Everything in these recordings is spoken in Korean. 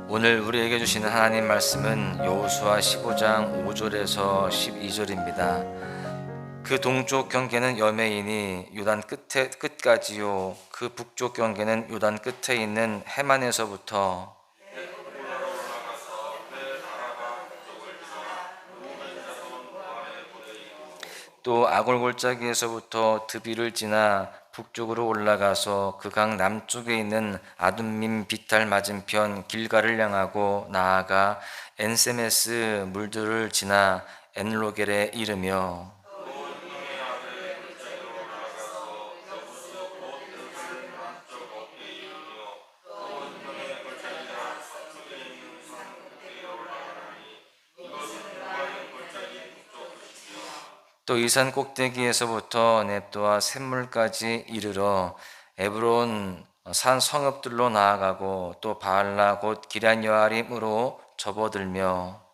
오늘 우리에게 주시는 하나님 말씀은 여호수아 15장 5절에서 12절입니다. 그 동쪽 경계는 여메인이 요단 끝까지요, 그 북쪽 경계는 요단 끝에 있는 해만에서부터 또 아골골짜기에서부터 드비를 지나 북쪽으로 올라가서 그 강 남쪽에 있는 아둠밈 비탈 맞은편 길가를 향하고 나아가 엔세메스 물들을 지나 엔로겔에 이르며 또 이 산 꼭대기에서부터 넵도와 샘물까지 이르러 에브론 산 성읍들로 나아가고 또 바알라 곧 기럇여아림으로 접어들며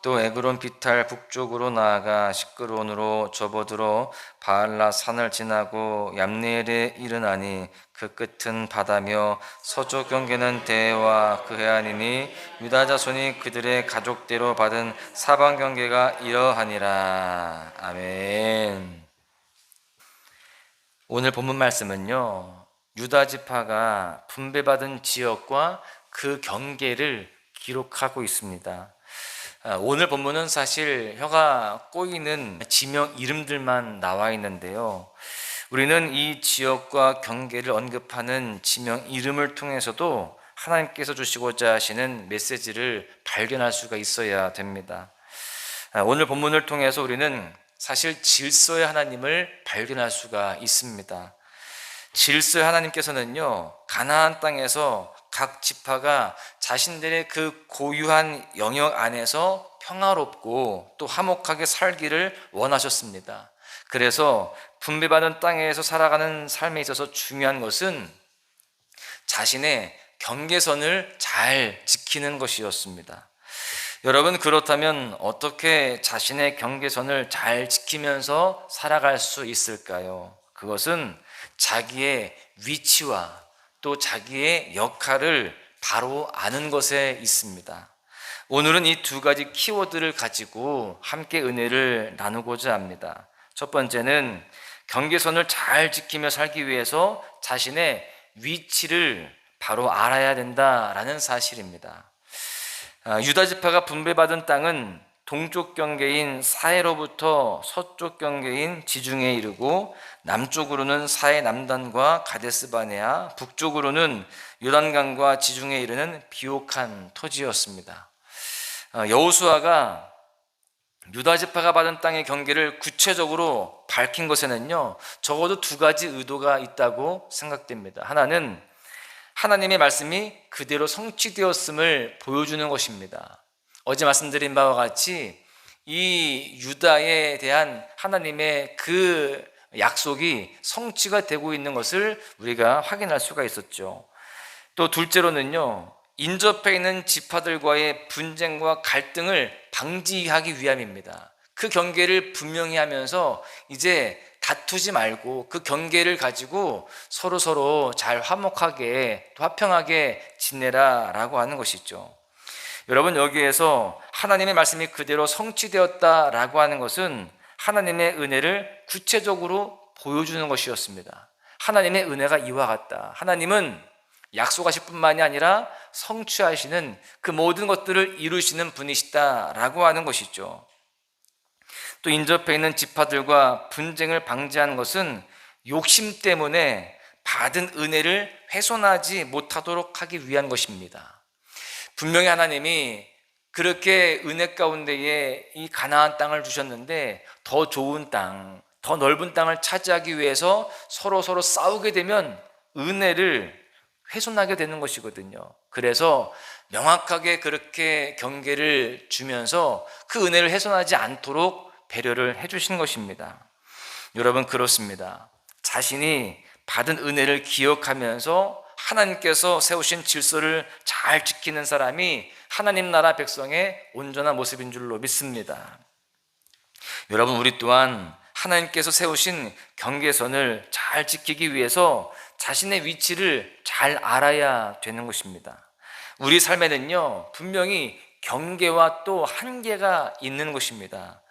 또 에그론 비탈 북쪽으로 나아가 시끄론으로 접어들어 바알라 산을 지나고 얌네엘에 이르나니 그 끝은 바다며 서쪽 경계는 대해와 그 해안이니 유다 자손이 그들의 가족대로 받은 사방 경계가 이러하니라. 아멘. 오늘 본문 말씀은요, 유다 지파가 분배받은 지역과 그 경계를 기록하고 있습니다. 오늘 본문은 사실 혀가 꼬이는 지명 이름들만 나와 있는데요, 우리는 이 지역과 경계를 언급하는 지명 이름을 통해서도 하나님께서 주시고자 하시는 메시지를 발견할 수가 있어야 됩니다. 오늘 본문을 통해서 우리는 사실 질서의 하나님을 발견할 수가 있습니다. 질서의 하나님께서는요, 가나안 땅에서 각 지파가 자신들의 그 고유한 영역 안에서 평화롭고 또 화목하게 살기를 원하셨습니다. 그래서 분배받은 땅에서 살아가는 삶에 있어서 중요한 것은 자신의 경계선을 잘 지키는 것이었습니다. 여러분, 그렇다면 어떻게 자신의 경계선을 잘 지키면서 살아갈 수 있을까요? 그것은 자기의 위치와 또 자기의 역할을 바로 아는 것에 있습니다. 오늘은 이 두 가지 키워드를 가지고 함께 은혜를 나누고자 합니다. 첫 번째는 경계선을 잘 지키며 살기 위해서 자신의 위치를 바로 알아야 된다라는 사실입니다. 유다 지파가 분배받은 땅은 동쪽 경계인 사해로부터 서쪽 경계인 지중해에 이르고 남쪽으로는 사해 남단과 가데스바네아, 북쪽으로는 요단강과 지중해에 이르는 비옥한 토지였습니다. 여호수아가 유다 지파가 받은 땅의 경계를 구체적으로 밝힌 것에는요, 적어도 두 가지 의도가 있다고 생각됩니다. 하나는 하나님의 말씀이 그대로 성취되었음을 보여주는 것입니다. 어제 말씀드린 바와 같이 이 유다에 대한 하나님의 그 약속이 성취가 되고 있는 것을 우리가 확인할 수가 있었죠. 또 둘째로는요, 인접해 있는 지파들과의 분쟁과 갈등을 방지하기 위함입니다. 그 경계를 분명히 하면서 이제 다투지 말고 그 경계를 가지고 서로 잘 화목하게 또 화평하게 지내라 라고 하는 것이죠. 여러분, 여기에서 하나님의 말씀이 그대로 성취되었다라고 하는 것은 하나님의 은혜를 구체적으로 보여주는 것이었습니다. 하나님의 은혜가 이와 같다. 하나님은 약속하실 뿐만이 아니라 성취하시는 그 모든 것들을 이루시는 분이시다라고 하는 것이죠. 또 인접해 있는 지파들과 분쟁을 방지하는 것은 욕심 때문에 받은 은혜를 훼손하지 못하도록 하기 위한 것입니다. 분명히 하나님이 그렇게 은혜 가운데에 이 가나안 땅을 주셨는데 더 좋은 땅, 더 넓은 땅을 차지하기 위해서 서로 싸우게 되면 은혜를 훼손하게 되는 것이거든요. 그래서 명확하게 그렇게 경계를 주면서 그 은혜를 훼손하지 않도록 배려를 해주신 것입니다. 여러분, 그렇습니다. 자신이 받은 은혜를 기억하면서 하나님께서 세우신 질서를 잘 지키는 사람이 하나님 나라 백성의 온전한 모습인 줄로 믿습니다. 여러분, 우리 또한 하나님께서 세우신 경계선을 잘 지키기 위해서 자신의 위치를 잘 알아야 되는 것입니다. 우리 삶에는요, 분명히 경계와 또 한계가 있는 것입니다.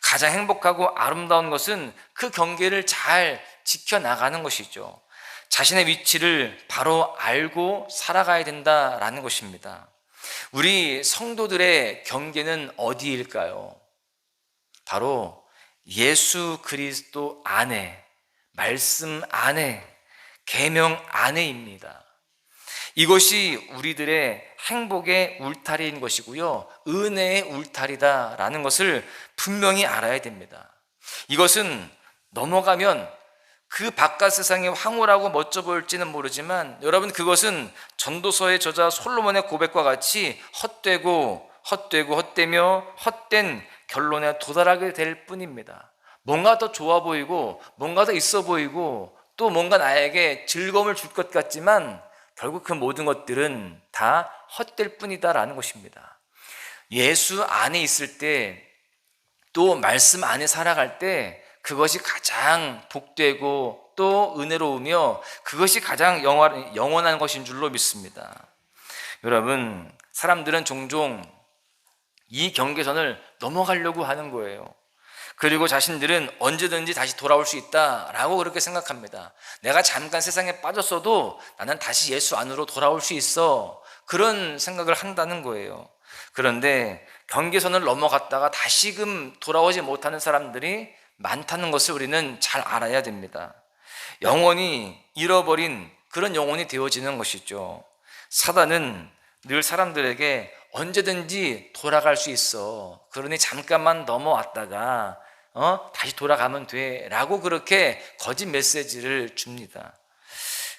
가장 행복하고 아름다운 것은 그 경계를 잘 지켜나가는 것이죠. 자신의 위치를 바로 알고 살아가야 된다라는 것입니다. 우리 성도들의 경계는 어디일까요? 바로 예수 그리스도 안에, 말씀 안에, 계명 안에입니다. 이것이 우리들의 행복의 울타리인 것이고요, 은혜의 울타리다라는 것을 분명히 알아야 됩니다. 이것은 넘어가면 그 바깥 세상이 황홀하고 멋져 보일지는 모르지만, 여러분, 그것은 전도서의 저자 솔로몬의 고백과 같이 헛되며 헛된 결론에 도달하게 될 뿐입니다. 뭔가 더 좋아 보이고 뭔가 더 있어 보이고 또 뭔가 나에게 즐거움을 줄 것 같지만 결국 그 모든 것들은 다 헛될 뿐이다라는 것입니다. 예수 안에 있을 때, 또 말씀 안에 살아갈 때 그것이 가장 복되고 또 은혜로우며 그것이 가장 영원한 것인 줄로 믿습니다. 여러분, 사람들은 종종 이 경계선을 넘어가려고 하는 거예요. 그리고 자신들은 언제든지 다시 돌아올 수 있다라고 그렇게 생각합니다. 내가 잠깐 세상에 빠졌어도 나는 다시 예수 안으로 돌아올 수 있어, 그런 생각을 한다는 거예요. 그런데 경계선을 넘어갔다가 다시금 돌아오지 못하는 사람들이 많다는 것을 우리는 잘 알아야 됩니다. 영원히 잃어버린 그런 영혼이 되어지는 것이죠. 사단은 늘 사람들에게 언제든지 돌아갈 수 있어, 그러니 잠깐만 넘어왔다가 다시 돌아가면 돼 라고 그렇게 거짓 메시지를 줍니다.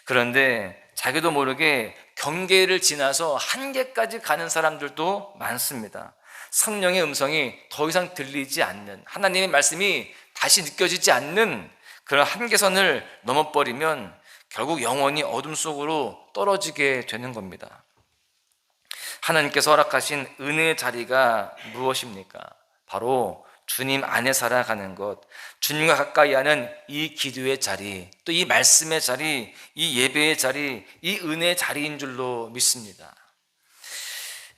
그런데 자기도 모르게 경계를 지나서 한계까지 가는 사람들도 많습니다. 성령의 음성이 더 이상 들리지 않는, 하나님의 말씀이 다시 느껴지지 않는 그런 한계선을 넘어버리면 결국 영원히 어둠 속으로 떨어지게 되는 겁니다. 하나님께서 허락하신 은혜의 자리가 무엇입니까? 바로 주님 안에 살아가는 것, 주님과 가까이 하는 이 기도의 자리, 또 이 말씀의 자리, 이 예배의 자리, 이 은혜의 자리인 줄로 믿습니다.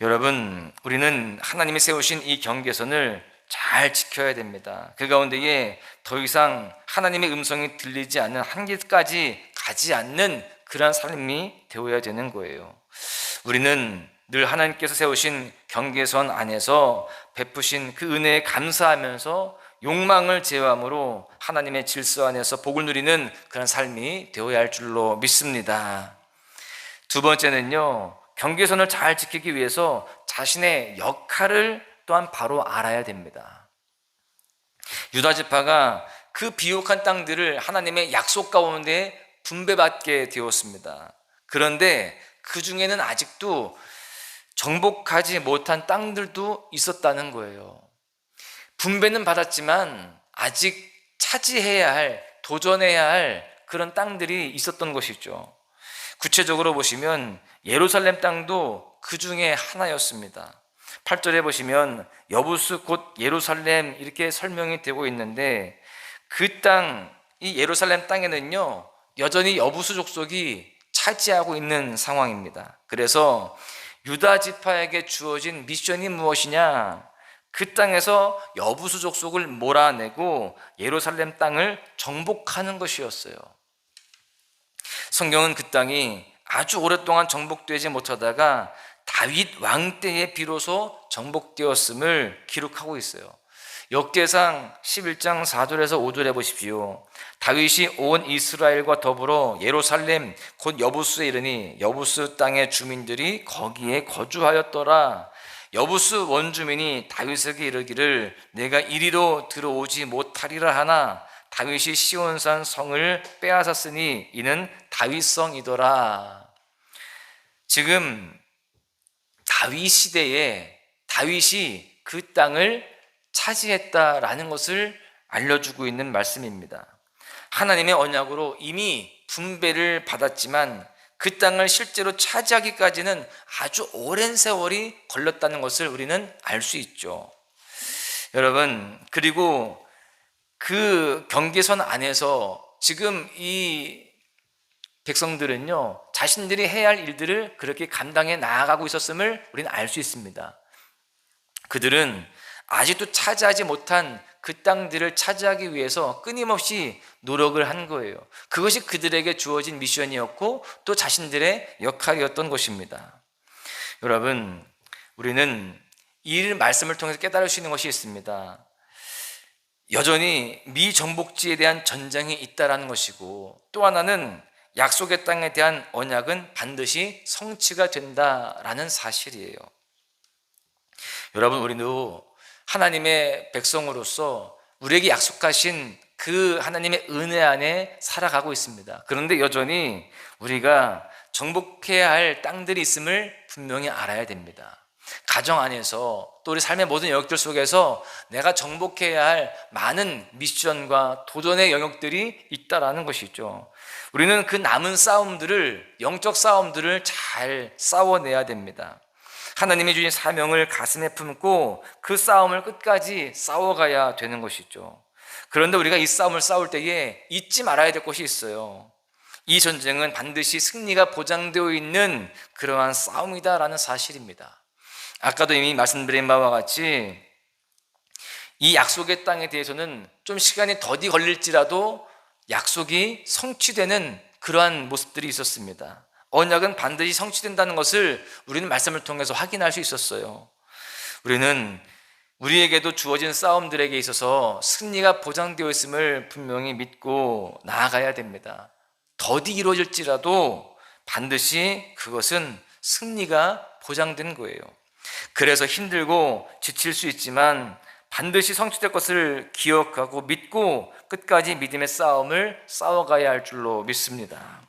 여러분, 우리는 하나님이 세우신 이 경계선을 잘 지켜야 됩니다. 그 가운데에 더 이상 하나님의 음성이 들리지 않는 한계까지 가지 않는 그러한 삶이 되어야 되는 거예요. 우리는 늘 하나님께서 세우신 경계선 안에서 베푸신 그 은혜에 감사하면서 욕망을 제어함으로 하나님의 질서 안에서 복을 누리는 그런 삶이 되어야 할 줄로 믿습니다. 두 번째는요, 경계선을 잘 지키기 위해서 자신의 역할을 또한 바로 알아야 됩니다. 유다 지파가 그 비옥한 땅들을 하나님의 약속 가운데 분배받게 되었습니다. 그런데 그 중에는 아직도 정복하지 못한 땅들도 있었다는 거예요. 분배는 받았지만 아직 차지해야 할, 도전해야 할 그런 땅들이 있었던 것이죠. 구체적으로 보시면 예루살렘 땅도 그 중에 하나였습니다. 8절에 보시면 여부스 곧 예루살렘 이렇게 설명이 되고 있는데, 그 땅, 이 예루살렘 땅에는요 여전히 여부스 족속이 차지하고 있는 상황입니다. 그래서 유다 지파에게 주어진 미션이 무엇이냐? 그 땅에서 여부스 족속을 몰아내고 예루살렘 땅을 정복하는 것이었어요. 성경은 그 땅이 아주 오랫동안 정복되지 못하다가 다윗 왕 때에 비로소 정복되었음을 기록하고 있어요. 역대상 11장 4절에서 5절에 보십시오. 다윗이 온 이스라엘과 더불어 예루살렘 곧 여부스에 이르니 여부스 땅의 주민들이 거기에 거주하였더라. 여부스 원주민이 다윗에게 이르기를 내가 이리로 들어오지 못하리라 하나 다윗이 시온산 성을 빼앗았으니 이는 다윗성이더라. 지금 다윗 시대에 다윗이 그 땅을 차지했다라는 것을 알려주고 있는 말씀입니다. 하나님의 언약으로 이미 분배를 받았지만 그 땅을 실제로 차지하기까지는 아주 오랜 세월이 걸렸다는 것을 우리는 알 수 있죠. 여러분, 그리고 그 경계선 안에서 지금 이 백성들은요, 자신들이 해야 할 일들을 그렇게 감당해 나아가고 있었음을 우리는 알 수 있습니다. 그들은 아직도 차지하지 못한 그 땅들을 차지하기 위해서 끊임없이 노력을 한 거예요. 그것이 그들에게 주어진 미션이었고 또 자신들의 역할이었던 것입니다. 여러분, 우리는 이 말씀을 통해서 깨달을 수 있는 것이 있습니다. 여전히 미정복지에 대한 전쟁이 있다라는 것이고, 또 하나는 약속의 땅에 대한 언약은 반드시 성취가 된다라는 사실이에요. 여러분, 우리도 하나님의 백성으로서 우리에게 약속하신 그 하나님의 은혜 안에 살아가고 있습니다. 그런데 여전히 우리가 정복해야 할 땅들이 있음을 분명히 알아야 됩니다. 가정 안에서 또 우리 삶의 모든 영역들 속에서 내가 정복해야 할 많은 미션과 도전의 영역들이 있다라는 것이죠. 우리는 그 남은 싸움들을, 영적 싸움들을 잘 싸워내야 됩니다. 하나님이 주신 사명을 가슴에 품고 그 싸움을 끝까지 싸워가야 되는 것이죠. 그런데 우리가 이 싸움을 싸울 때에 잊지 말아야 될 것이 있어요. 이 전쟁은 반드시 승리가 보장되어 있는 그러한 싸움이다라는 사실입니다. 아까도 이미 말씀드린 바와 같이 이 약속의 땅에 대해서는 좀 시간이 더디 걸릴지라도 약속이 성취되는 그러한 모습들이 있었습니다. 언약은 반드시 성취된다는 것을 우리는 말씀을 통해서 확인할 수 있었어요. 우리는 우리에게도 주어진 싸움들에게 있어서 승리가 보장되어 있음을 분명히 믿고 나아가야 됩니다. 더디 이루어질지라도 반드시 그것은 승리가 보장된 거예요. 그래서 힘들고 지칠 수 있지만 반드시 성취될 것을 기억하고 믿고 끝까지 믿음의 싸움을 싸워가야 할 줄로 믿습니다.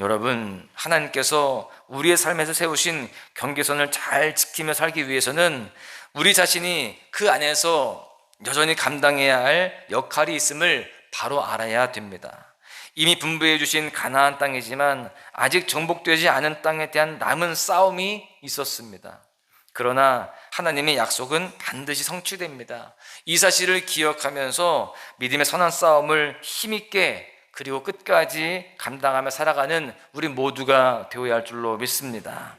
여러분, 하나님께서 우리의 삶에서 세우신 경계선을 잘 지키며 살기 위해서는 우리 자신이 그 안에서 여전히 감당해야 할 역할이 있음을 바로 알아야 됩니다. 이미 분부해 주신 가나안 땅이지만 아직 정복되지 않은 땅에 대한 남은 싸움이 있었습니다. 그러나 하나님의 약속은 반드시 성취됩니다. 이 사실을 기억하면서 믿음의 선한 싸움을 힘있게 그리고 끝까지 감당하며 살아가는 우리 모두가 되어야 할 줄로 믿습니다.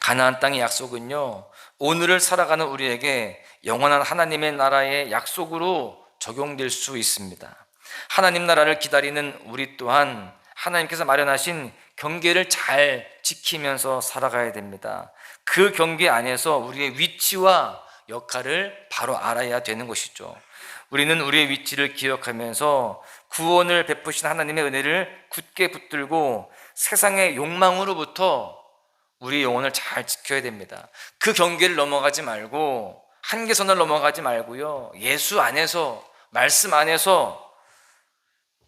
가나안 땅의 약속은요, 오늘을 살아가는 우리에게 영원한 하나님의 나라의 약속으로 적용될 수 있습니다. 하나님 나라를 기다리는 우리 또한 하나님께서 마련하신 경계를 잘 지키면서 살아가야 됩니다. 그 경계 안에서 우리의 위치와 역할을 바로 알아야 되는 것이죠. 우리는 우리의 위치를 기억하면서 구원을 베푸신 하나님의 은혜를 굳게 붙들고 세상의 욕망으로부터 우리의 영혼을 잘 지켜야 됩니다. 그 경계를 넘어가지 말고, 한계선을 넘어가지 말고요, 예수 안에서, 말씀 안에서,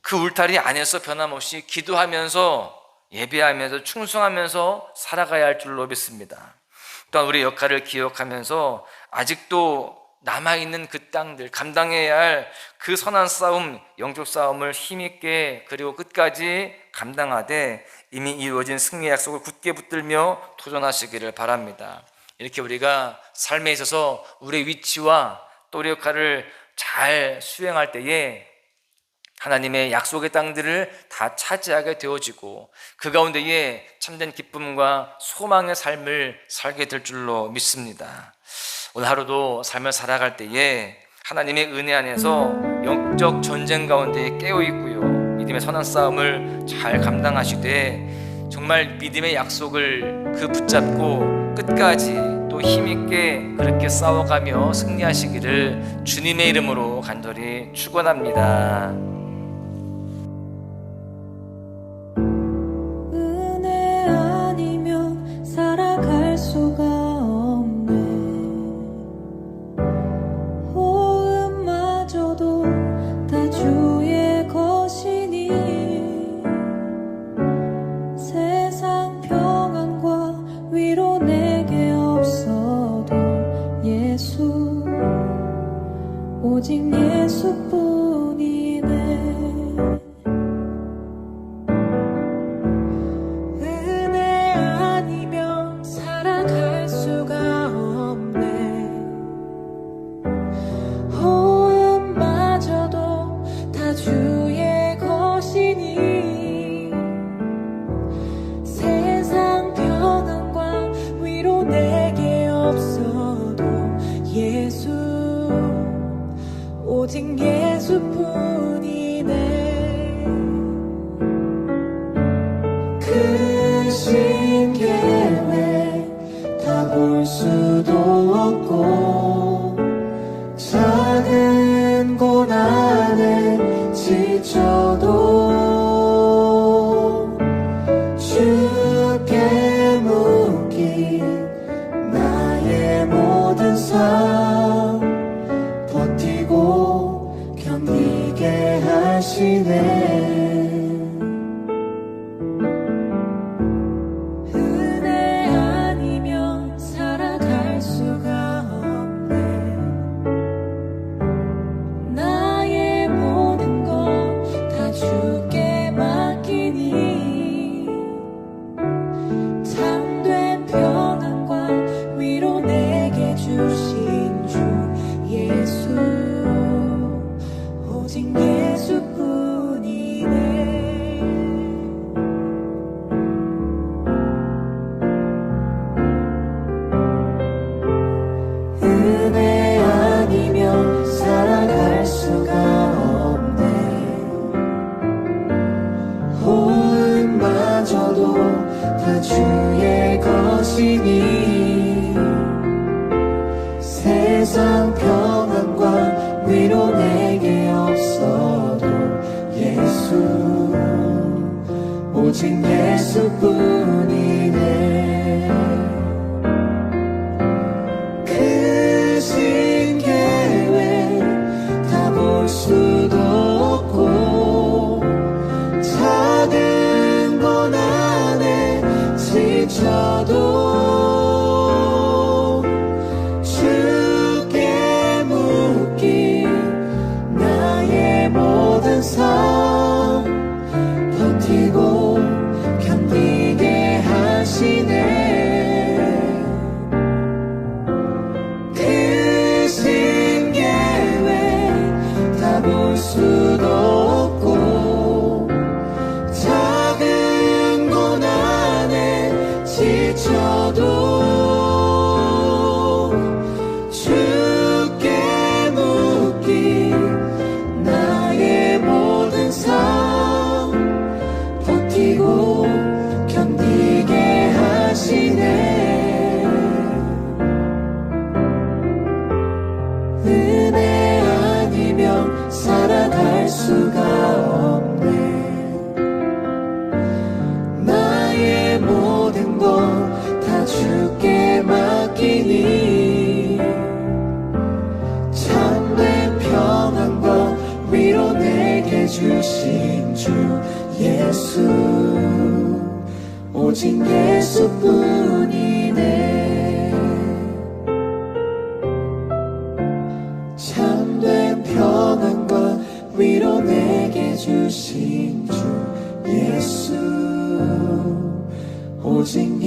그 울타리 안에서 변함없이 기도하면서 예배하면서 충성하면서 살아가야 할 줄로 믿습니다. 또한 우리의 역할을 기억하면서 아직도 남아있는 그 땅들, 감당해야 할 그 선한 싸움, 영적 싸움을 힘있게 그리고 끝까지 감당하되 이미 이루어진 승리의 약속을 굳게 붙들며 도전하시기를 바랍니다. 이렇게 우리가 삶에 있어서 우리의 위치와 또 우리의 역할을 잘 수행할 때에 하나님의 약속의 땅들을 다 차지하게 되어지고 그 가운데에 참된 기쁨과 소망의 삶을 살게 될 줄로 믿습니다. 오늘 하루도 삶을 살아갈 때에 하나님의 은혜 안에서 영적 전쟁 가운데 깨어있고요, 믿음의 선한 싸움을 잘 감당하시되 정말 믿음의 약속을 그 붙잡고 끝까지 또 힘있게 그렇게 싸워가며 승리하시기를 주님의 이름으로 간절히 축원합니다. 은혜 아니면 살아갈 수가 없네. 호흡마저도 다 주의 것이니 세상 평안과 위로 내게 없어도 예수, 오직 예수뿐이네. 크신 계획 다 볼 수도 없고 작은 고난에 지쳐도 주께 묶인 나의 모든 삶 버티고 견디게 하시네. 은혜 아니면 살아갈 수가 없네. 나의 모든 것 다 주께 맡기니 참된 평안과 위로 내게 주신 주 예수 오직 예수뿐이네. 은혜 아니면 살아갈 수가 없네. 호흡마저도 다 주의 것이니 세상 평안과 위로 내게 없어도 예수 오직 예수뿐이네. 크신 계획 다 볼 수도 없고 작은 고난에 지쳐도 주께 묶인 나의 모든 삶 버티고 견디게 하시네. 크신 계획 다 볼 수도 없고 작은 고난에 지쳐도 주께 묶인 나의 모든 삶 버티고 견디게 하시네. 은혜 아니면 살아갈 수가 없네. 나의 모든 것 다 주께 맡기니 참된 평안과 위로 내게 주신 주 예수 오직 예수뿐이네. 참된 평안과 위로 내게 주신 주 예수 오직